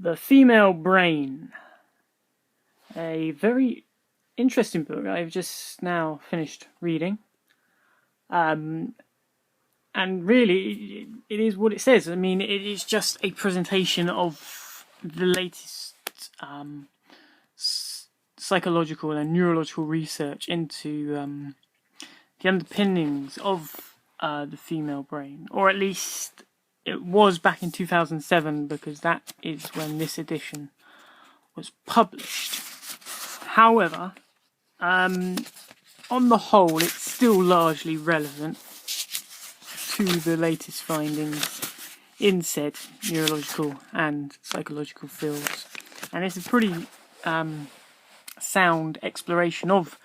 The Female Brain. A very interesting book I've just now finished reading. And really, it is what it says. I mean, it is just a presentation of the latest psychological and neurological research into the underpinnings of the female brain, or at least it was back in 2007, because that is when this edition was published. However, on the whole, it's still largely relevant to the latest findings in said neurological and psychological fields, and it's a pretty sound exploration of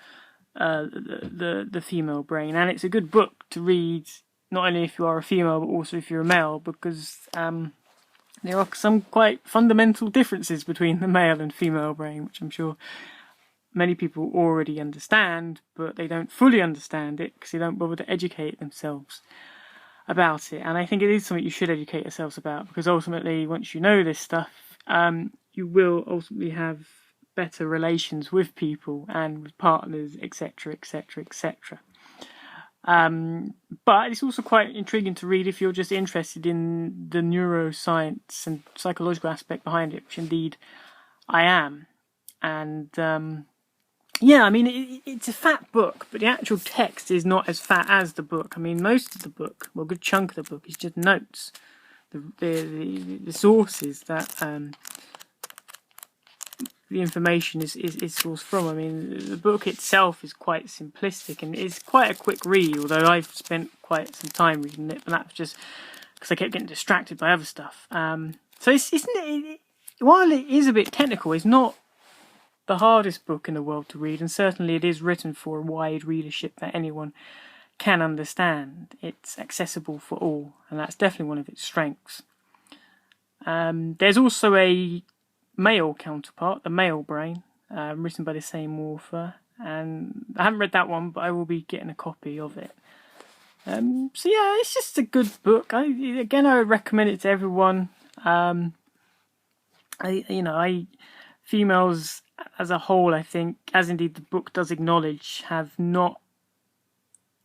the female brain, and it's a good book to read not only if you are a female but also if you're a male, because there are some quite fundamental differences between the male and female brain, which I'm sure many people already understand, but they don't fully understand it because they don't bother to educate themselves about it. And I think it is something you should educate yourselves about, because ultimately, once you know this stuff, you will ultimately have better relations with people and with partners, etc., etc., etc. But it's also quite intriguing to read if you're just interested in the neuroscience and psychological aspect behind it, which indeed I am. And yeah, I mean, it's a fat book, but the actual text is not as fat as the book. I mean, most of the book, well, a good chunk of the book, is just notes, the sources that the information is sourced from. I mean, the book itself is quite simplistic and it's quite a quick read, although I've spent quite some time reading it, but that's just because I kept getting distracted by other stuff. So while it is a bit technical, it's not the hardest book in the world to read, and certainly it is written for a wide readership that anyone can understand. It's accessible for all, and that's definitely one of its strengths. There's also a male counterpart, The Male Brain, written by the same author, and I haven't read that one, but I will be getting a copy of it. So yeah, it's just a good book. I would recommend it to everyone. Females as a whole, I think, as indeed the book does acknowledge, have not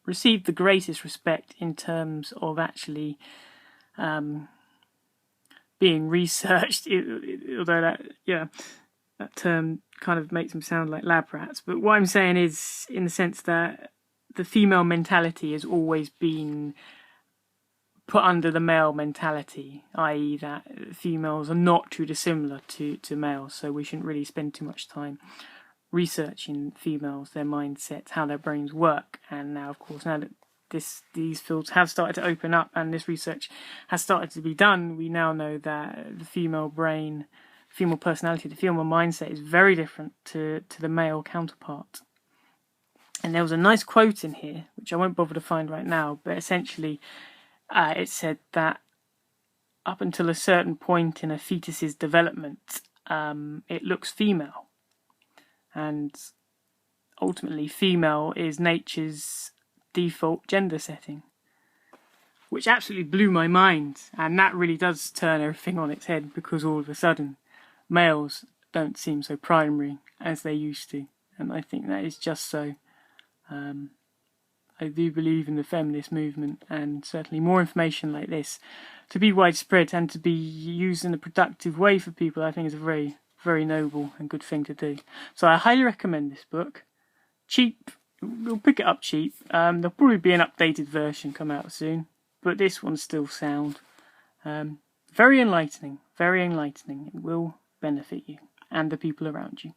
received the greatest respect in terms of actually being researched, although that term kind of makes them sound like lab rats. But what I'm saying is, in the sense that the female mentality has always been put under the male mentality, i.e. that females are not too dissimilar to males, so we shouldn't really spend too much time researching females, their mindsets, how their brains work. And now, of course, now that these fields have started to open up and this research has started to be done, we now know that the female brain, female personality, the female mindset is very different to the male counterpart. And there was a nice quote in here, which I won't bother to find right now, but essentially it said that up until a certain point in a fetus's development, it looks female. And ultimately, female is nature's default gender setting, which absolutely blew my mind. And that really does turn everything on its head, because all of a sudden, males don't seem so primary as they used to. And I think that is just so. I do believe in the feminist movement, and certainly more information like this to be widespread and to be used in a productive way for people, I think is a very, very noble and good thing to do. So I highly recommend this book. Cheap, you'll pick it up cheap. There'll probably be an updated version come out soon, but this one's still sound. Very enlightening, very enlightening. It will benefit you and the people around you.